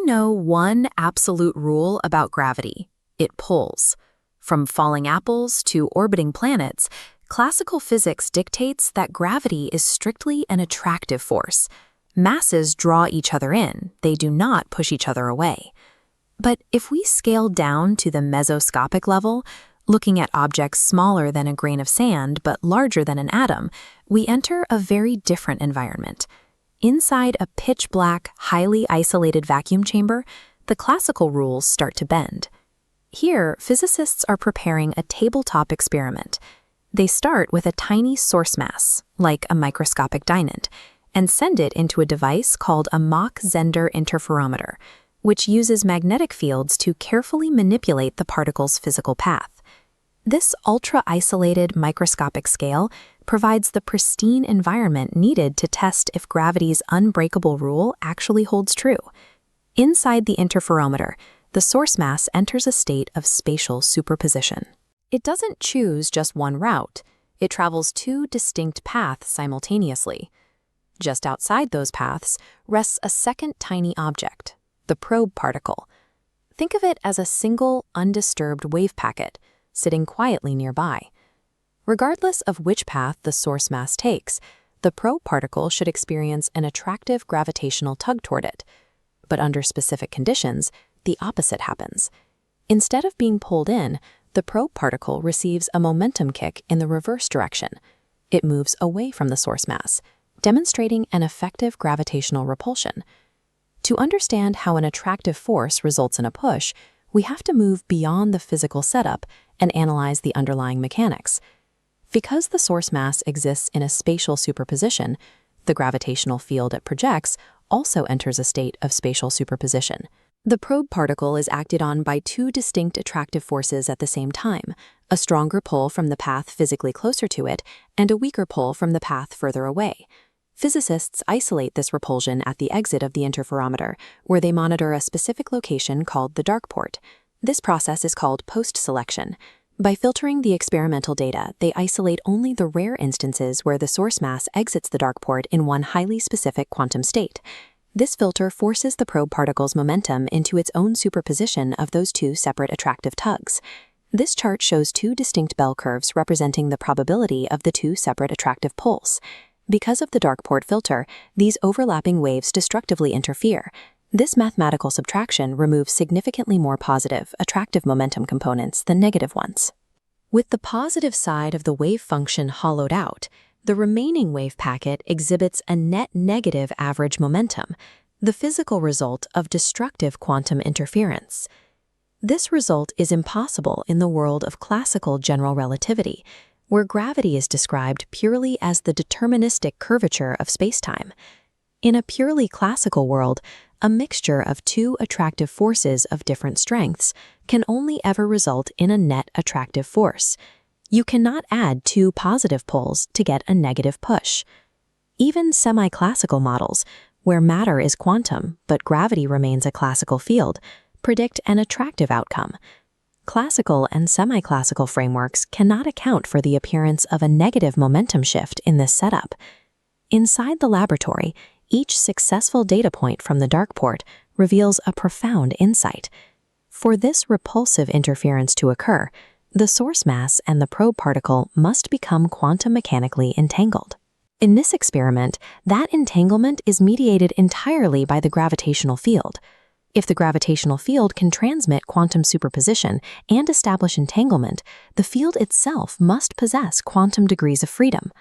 know one absolute rule about gravity? It pulls. From falling apples to orbiting planets, classical physics dictates that gravity is strictly an attractive force. Masses draw each other in, they do not push each other away. But if we scale down to the mesoscopic level, looking at objects smaller than a grain of sand but larger than an atom, we enter a very different environment. Inside a pitch-black, highly isolated vacuum chamber, the classical rules start to bend. Here, physicists are preparing a tabletop experiment. They start with a tiny source mass, like a microscopic diamond, and send it into a device called a Mach-Zehnder interferometer, which uses magnetic fields to carefully manipulate the particle's physical path. This ultra-isolated microscopic scale provides the pristine environment needed to test if gravity's unbreakable rule actually holds true. Inside the interferometer, the source mass enters a state of spatial superposition. It doesn't choose just one route. It travels two distinct paths simultaneously. Just outside those paths rests a second tiny object, the probe particle. Think of it as a single, undisturbed wave packet, sitting quietly nearby. Regardless of which path the source mass takes, the probe particle should experience an attractive gravitational tug toward it. But under specific conditions, the opposite happens. Instead of being pulled in, the probe particle receives a momentum kick in the reverse direction. It moves away from the source mass, demonstrating an effective gravitational repulsion. To understand how an attractive force results in a push, we have to move beyond the physical setup and analyze the underlying mechanics. Because the source mass exists in a spatial superposition, the gravitational field it projects also enters a state of spatial superposition. The probe particle is acted on by two distinct attractive forces at the same time, a stronger pull from the path physically closer to it and a weaker pull from the path further away. Physicists isolate this repulsion at the exit of the interferometer, where they monitor a specific location called the dark port. This process is called post-selection. By filtering the experimental data, they isolate only the rare instances where the source mass exits the dark port in one highly specific quantum state. This filter forces the probe particle's momentum into its own superposition of those two separate attractive tugs. This chart shows two distinct bell curves representing the probability of the two separate attractive pulls. Because of the dark port filter, these overlapping waves destructively interfere. This mathematical subtraction removes significantly more positive, attractive momentum components than negative ones. With the positive side of the wave function hollowed out, the remaining wave packet exhibits a net negative average momentum, the physical result of destructive quantum interference. This result is impossible in the world of classical general relativity, where gravity is described purely as the deterministic curvature of spacetime. In a purely classical world, a mixture of two attractive forces of different strengths can only ever result in a net attractive force. You cannot add two positive pulls to get a negative push. Even semi-classical models, where matter is quantum but gravity remains a classical field, predict an attractive outcome. Classical and semi-classical frameworks cannot account for the appearance of a negative momentum shift in this setup. Inside the laboratory, each successful data point from the dark port reveals a profound insight. For this repulsive interference to occur, the source mass and the probe particle must become quantum mechanically entangled. In this experiment, that entanglement is mediated entirely by the gravitational field. If the gravitational field can transmit quantum superposition and establish entanglement, the field itself must possess quantum degrees of freedom.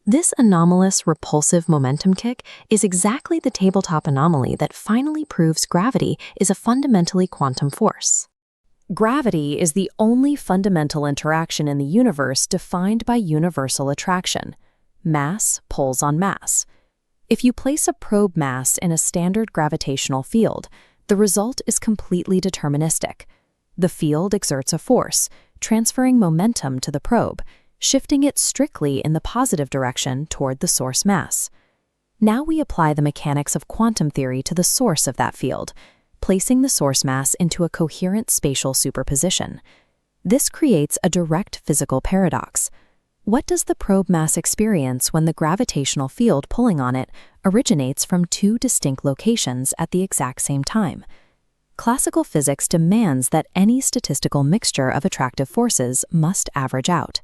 This anomalous repulsive momentum kick is exactly the tabletop anomaly that finally proves gravity is a fundamentally quantum force. Gravity is the only fundamental interaction in the universe defined by universal attraction. Mass pulls on mass. If you place a probe mass in a standard gravitational field, the result is completely deterministic. The field exerts a force, transferring momentum to the probe, shifting it strictly in the positive direction toward the source mass. Now we apply the mechanics of quantum theory to the source of that field, placing the source mass into a coherent spatial superposition. This creates a direct physical paradox. What does the probe mass experience when the gravitational field pulling on it originates from two distinct locations at the exact same time? Classical physics demands that any statistical mixture of attractive forces must average out.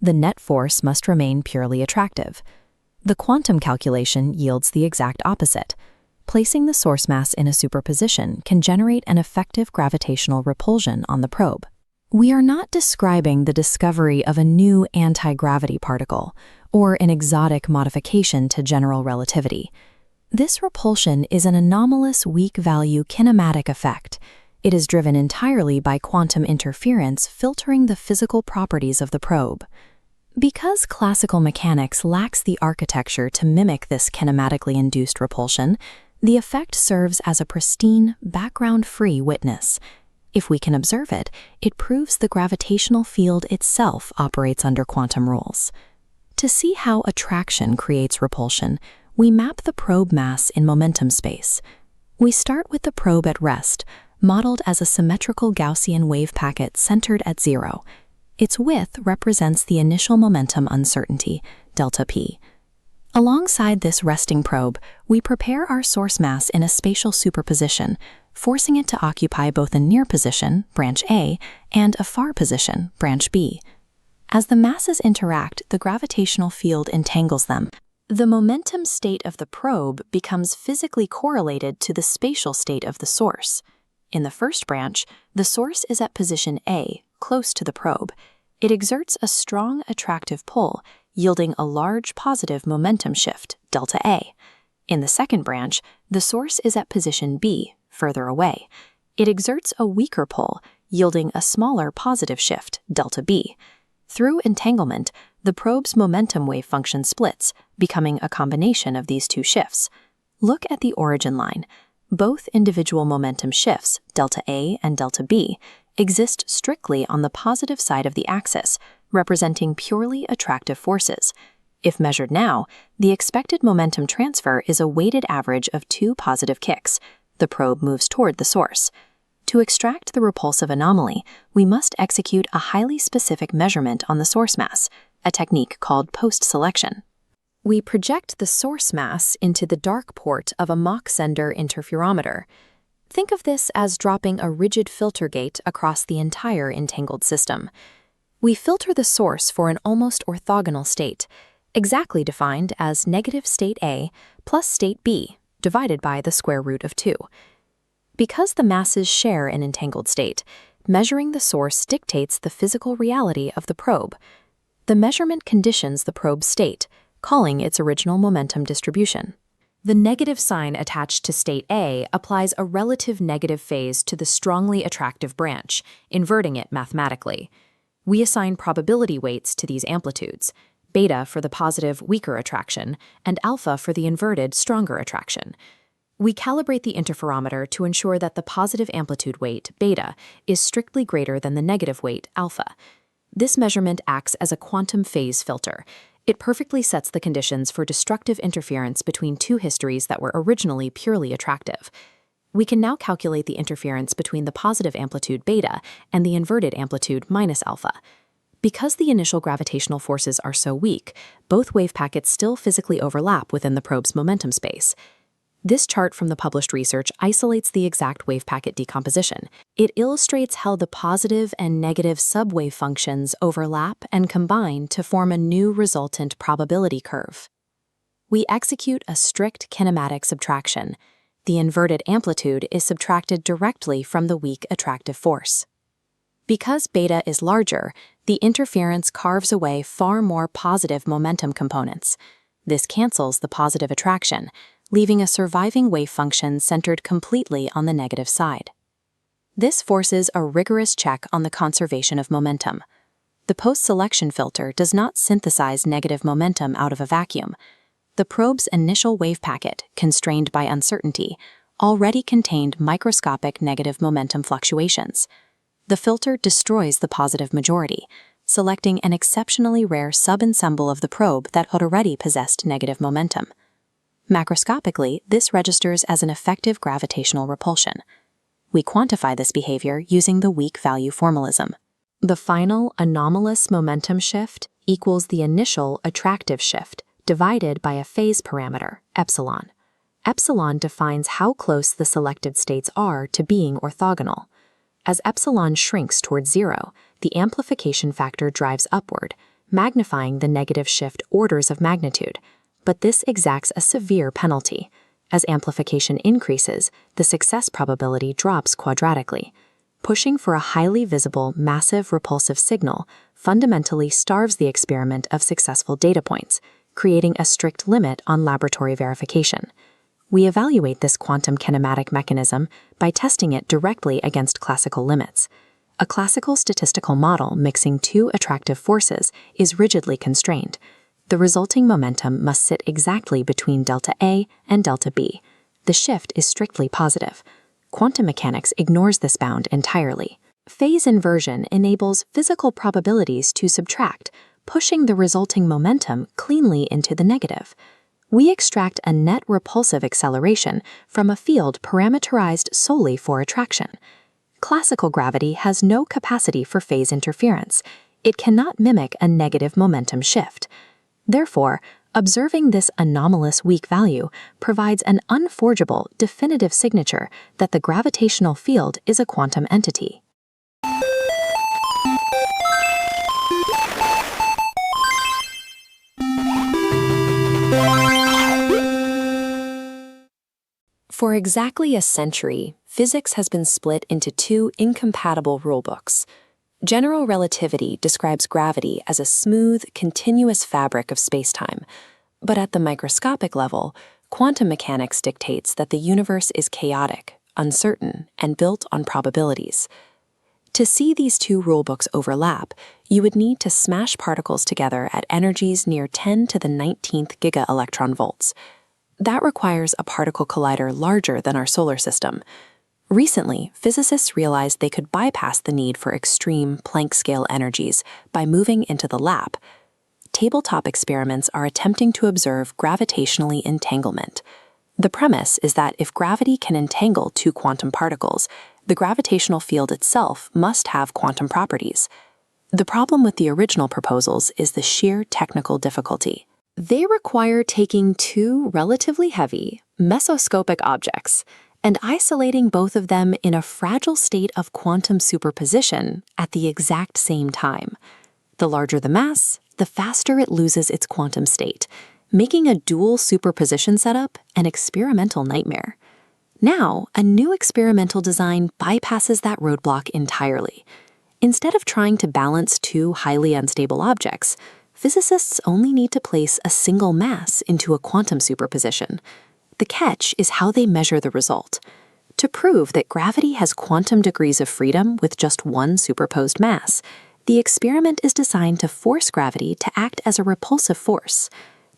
The net force must remain purely attractive. The quantum calculation yields the exact opposite. Placing the source mass in a superposition can generate an effective gravitational repulsion on the probe. We are not describing the discovery of a new anti-gravity particle or an exotic modification to general relativity. This repulsion is an anomalous weak-value kinematic effect. It is driven entirely by quantum interference filtering the physical properties of the probe. Because classical mechanics lacks the architecture to mimic this kinematically induced repulsion, the effect serves as a pristine, background-free witness. If we can observe it, it proves the gravitational field itself operates under quantum rules. To see how attraction creates repulsion, we map the probe mass in momentum space. We start with the probe at rest, modeled as a symmetrical Gaussian wave packet centered at zero. Its width represents the initial momentum uncertainty, delta p. Alongside this resting probe, we prepare our source mass in a spatial superposition, forcing it to occupy both a near position, branch A, and a far position, branch B. As the masses interact, the gravitational field entangles them. The momentum state of the probe becomes physically correlated to the spatial state of the source. In the first branch, the source is at position A, close to the probe. It exerts a strong attractive pull, yielding a large positive momentum shift, delta A. In the second branch, the source is at position B, further away. It exerts a weaker pull, yielding a smaller positive shift, delta B. Through entanglement, the probe's momentum wave function splits, becoming a combination of these two shifts. Look at the origin line. Both individual momentum shifts, delta A and delta B, exist strictly on the positive side of the axis, representing purely attractive forces. If measured now, the expected momentum transfer is a weighted average of 2 positive kicks. The probe moves toward the source. To extract the repulsive anomaly, we must execute a highly specific measurement on the source mass, a technique called post-selection. We project the source mass into the dark port of a Mach-Zehnder interferometer. Think of this as dropping a rigid filter gate across the entire entangled system. We filter the source for an almost orthogonal state, exactly defined as negative state A plus state B divided by the square root of 2. Because the masses share an entangled state, measuring the source dictates the physical reality of the probe. The measurement conditions the probe's state, calling its original momentum distribution. The negative sign attached to state A applies a relative negative phase to the strongly attractive branch, inverting it mathematically. We assign probability weights to these amplitudes, beta for the positive, weaker attraction, and alpha for the inverted, stronger attraction. We calibrate the interferometer to ensure that the positive amplitude weight, beta, is strictly greater than the negative weight, alpha. This measurement acts as a quantum phase filter. It perfectly sets the conditions for destructive interference between two histories that were originally purely attractive. We can now calculate the interference between the positive amplitude beta and the inverted amplitude minus alpha. Because the initial gravitational forces are so weak, both wave packets still physically overlap within the probe's momentum space. This chart from the published research isolates the exact wave packet decomposition. It illustrates how the positive and negative subwave functions overlap and combine to form a new resultant probability curve. We execute a strict kinematic subtraction. The inverted amplitude is subtracted directly from the weak attractive force. Because beta is larger, the interference carves away far more positive momentum components. This cancels the positive attraction, leaving a surviving wave function centered completely on the negative side. This forces a rigorous check on the conservation of momentum. The post-selection filter does not synthesize negative momentum out of a vacuum. The probe's initial wave packet, constrained by uncertainty, already contained microscopic negative momentum fluctuations. The filter destroys the positive majority, selecting an exceptionally rare subensemble of the probe that had already possessed negative momentum. Macroscopically, this registers as an effective gravitational repulsion. We quantify this behavior using the weak value formalism. The final anomalous momentum shift equals the initial attractive shift divided by a phase parameter, epsilon. Epsilon defines how close the selected states are to being orthogonal. As epsilon shrinks towards zero, the amplification factor drives upward, magnifying the negative shift orders of magnitude. But this exacts a severe penalty. As amplification increases, the success probability drops quadratically. Pushing for a highly visible, massive repulsive signal fundamentally starves the experiment of successful data points, creating a strict limit on laboratory verification. We evaluate this quantum kinematic mechanism by testing it directly against classical limits. A classical statistical model mixing two attractive forces is rigidly constrained. The resulting momentum must sit exactly between delta A and delta B. The shift is strictly positive. Quantum mechanics ignores this bound entirely. Phase inversion enables physical probabilities to subtract, pushing the resulting momentum cleanly into the negative. We extract a net repulsive acceleration from a field parameterized solely for attraction. Classical gravity has no capacity for phase interference. It cannot mimic a negative momentum shift. Therefore, observing this anomalous weak value provides an unforgeable, definitive signature that the gravitational field is a quantum entity. For exactly a century, physics has been split into two incompatible rulebooks. General relativity describes gravity as a smooth, continuous fabric of spacetime. But at the microscopic level, quantum mechanics dictates that the universe is chaotic, uncertain, and built on probabilities. To see these two rulebooks overlap, you would need to smash particles together at energies near 10 to the 19th giga-electron-volts. That requires a particle collider larger than our solar system. Recently, physicists realized they could bypass the need for extreme Planck-scale energies by moving into the lab. Tabletop experiments are attempting to observe gravitationally entanglement. The premise is that if gravity can entangle two quantum particles, the gravitational field itself must have quantum properties. The problem with the original proposals is the sheer technical difficulty. They require taking two relatively heavy, mesoscopic objects and isolating both of them in a fragile state of quantum superposition at the exact same time. The larger the mass, the faster it loses its quantum state, making a dual superposition setup an experimental nightmare. Now, a new experimental design bypasses that roadblock entirely. Instead of trying to balance two highly unstable objects, physicists only need to place a single mass into a quantum superposition. The catch is how they measure the result. To prove that gravity has quantum degrees of freedom with just one superposed mass, the experiment is designed to force gravity to act as a repulsive force.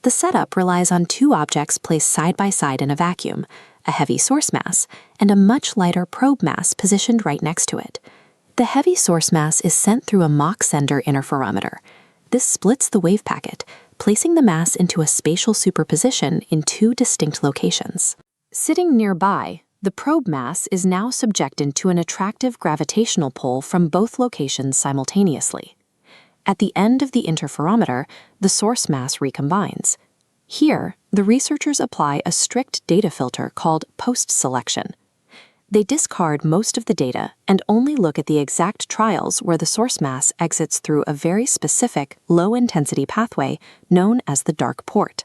The setup relies on two objects placed side by side in a vacuum, a heavy source mass and a much lighter probe mass positioned right next to it. The heavy source mass is sent through a Mach-Sender interferometer. This splits the wave packet, placing the mass into a spatial superposition in two distinct locations. Sitting nearby, the probe mass is now subjected to an attractive gravitational pull from both locations simultaneously. At the end of the interferometer, the source mass recombines. Here, the researchers apply a strict data filter called post-selection. They discard most of the data and only look at the exact trials where the source mass exits through a very specific, low-intensity pathway known as the dark port.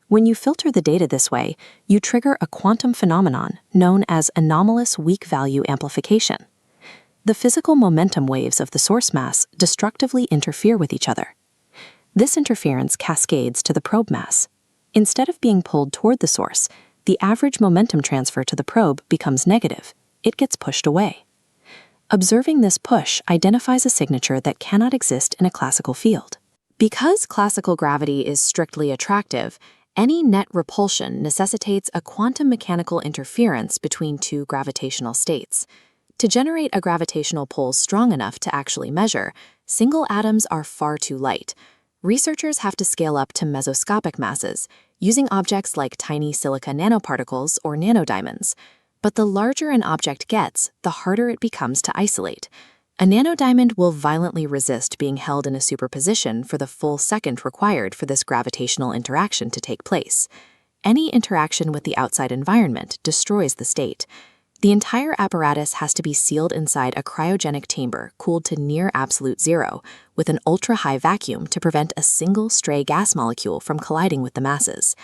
When you filter the data this way, you trigger a quantum phenomenon known as anomalous weak value amplification. The physical momentum waves of the source mass destructively interfere with each other. This interference cascades to the probe mass. Instead of being pulled toward the source, the average momentum transfer to the probe becomes negative. It gets pushed away. Observing this push identifies a signature that cannot exist in a classical field. Because classical gravity is strictly attractive, any net repulsion necessitates a quantum mechanical interference between two gravitational states. To generate a gravitational pull strong enough to actually measure, single atoms are far too light. Researchers have to scale up to mesoscopic masses, using objects like tiny silica nanoparticles or nanodiamonds. But the larger an object gets, the harder it becomes to isolate. A nanodiamond will violently resist being held in a superposition for the full second required for this gravitational interaction to take place. any interaction with the outside environment destroys the state. The entire apparatus has to be sealed inside a cryogenic chamber cooled to near absolute zero, with an ultra-high vacuum to prevent a single stray gas molecule from colliding with the masses.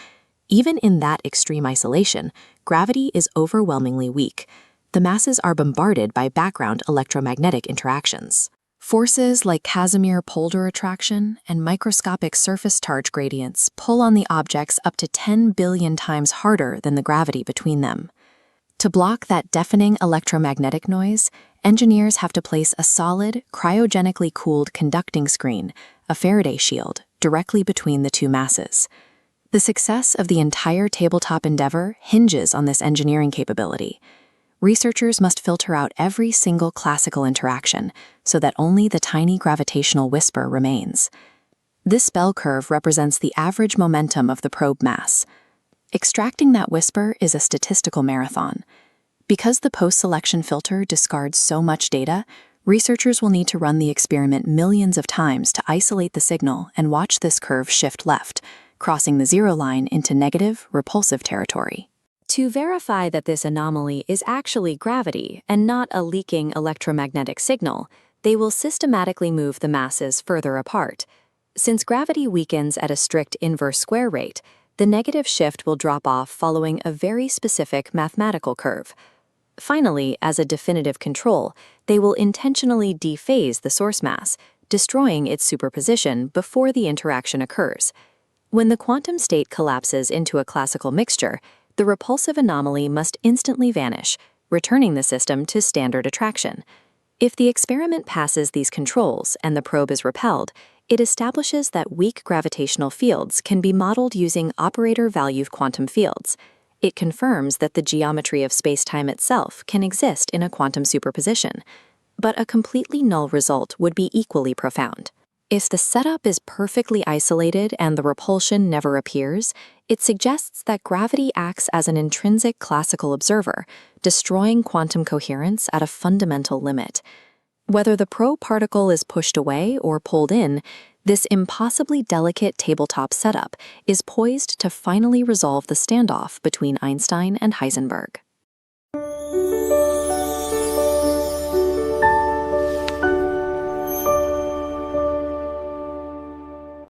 Even in that extreme isolation, gravity is overwhelmingly weak. The masses are bombarded by background electromagnetic interactions. Forces like Casimir-Polder attraction and microscopic surface charge gradients pull on the objects up to 10 billion times harder than the gravity between them. To block that deafening electromagnetic noise, engineers have to place a solid, cryogenically cooled conducting screen, a Faraday shield, directly between the two masses. The success of the entire tabletop endeavor hinges on this engineering capability. Researchers must filter out every single classical interaction so that only the tiny gravitational whisper remains. This bell curve represents the average momentum of the probe mass. Extracting that whisper is a statistical marathon. Because the post-selection filter discards so much data, researchers will need to run the experiment millions of times to isolate the signal and watch this curve shift left, crossing the zero line into negative, repulsive territory. To verify that this anomaly is actually gravity and not a leaking electromagnetic signal, they will systematically move the masses further apart. Since gravity weakens at a strict inverse square rate, the negative shift will drop off following a very specific mathematical curve. Finally, as a definitive control, they will intentionally dephase the source mass, destroying its superposition before the interaction occurs. When the quantum state collapses into a classical mixture, the repulsive anomaly must instantly vanish, returning the system to standard attraction. If the experiment passes these controls and the probe is repelled, it establishes that weak gravitational fields can be modeled using operator-valued quantum fields. It confirms that the geometry of spacetime itself can exist in a quantum superposition. But a completely null result would be equally profound. If the setup is perfectly isolated and the repulsion never appears, it suggests that gravity acts as an intrinsic classical observer, destroying quantum coherence at a fundamental limit. Whether the probe particle is pushed away or pulled in, this impossibly delicate tabletop setup is poised to finally resolve the standoff between Einstein and Heisenberg.